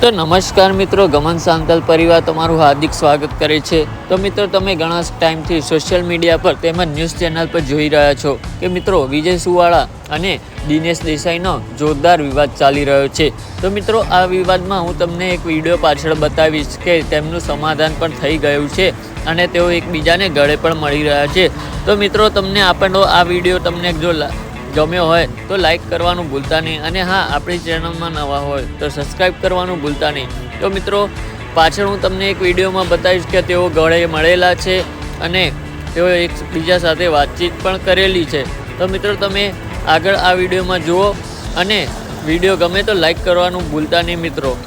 तो नमस्कार मित्रों, गमन सांतल परिवार तमारू हार्दिक स्वागत करे छे। तो मित्रों, तमे घणा टाइम थी सोशल मीडिया पर तेमज न्यूज़ चैनल पर जोई रह्या छो कि मित्रों विजय सुवाळा अने दिनेश देसाईनो जोरदार विवाद चाली रह्यो छे। तो मित्रों, आ विवादमां हूँ तमने एक विडियो पाछळ बतावीश के तेमनुं समाधान पण थई गयुं छे अने तेओ एकबीजाने गळे पण मळी रह्या छे। तो मित्रों, तमने आपणो आ विडियो तमने जो गम्यो होय तो लाइक करवानुं भूलता नहीं अने हाँ, आपणी चेनल में नवा होय तो सब्सक्राइब करवानुं भूलता नहीं। तो मित्रों, पाछळ हूँ तमने एक विडियो में बतावीश के तेओ गळे मळेला छे अने तेओ एकबीजा साथे वातचीत पण करेली छे। तो मित्रों, तमे आगळ आ विडियो में जुओ अने विडियो गमे तो लाइक करवानुं भूलता नहीं मित्रों।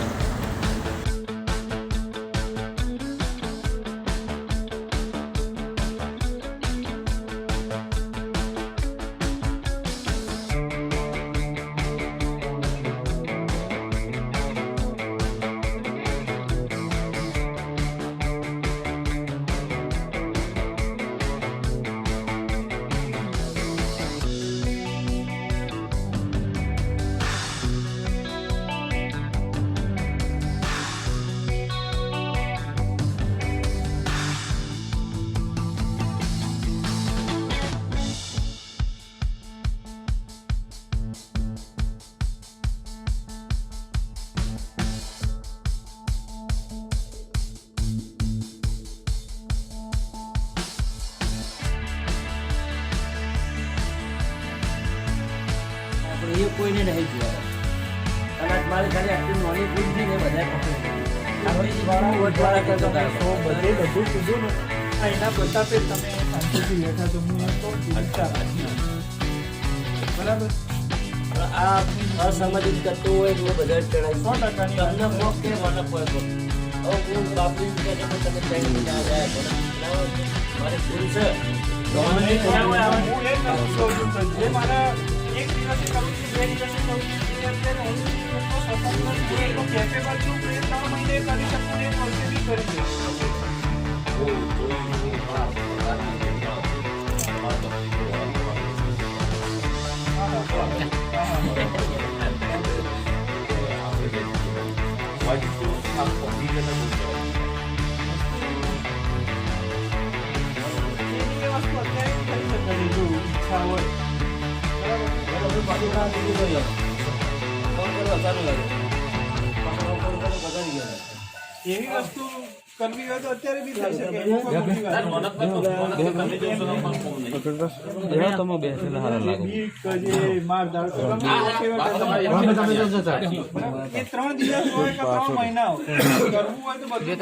ये कोई ने नहीं किया અને મારી ખાલી આટલી નોની ફૂલ છે ને બધા પકડી આપણી વાળા વટવાળા કરતો તો બધે બધું કીધું ને એના બતાતે તમે શાંતિથી બેઠા તો હું તો ચિંતા રાખી બરાબર આ અસામાજિક તત્વો હોય તો બધા ચડાઈ 100% તમને મોક કે મને કોઈ તો હું બાપરી કે તમે ટાઈમ ના જાય મારે ભૂલ છે નોની હું એક કહું છું જે મારા एक દિવસ કમિટી બે દિવસ કમિટી અત્યારે હું તો સ્વતંત્ર છું તો કેપેબલ છું કે 3 મહિને કરી શકું ને વર્ષે બી કરી શકું એવી વસ્તુ કરવી હોય તો અત્યારે બી થઈ શકે એ 3 દિવસ હોય કે 3 મહિના હોય કરવું હોય તો બધું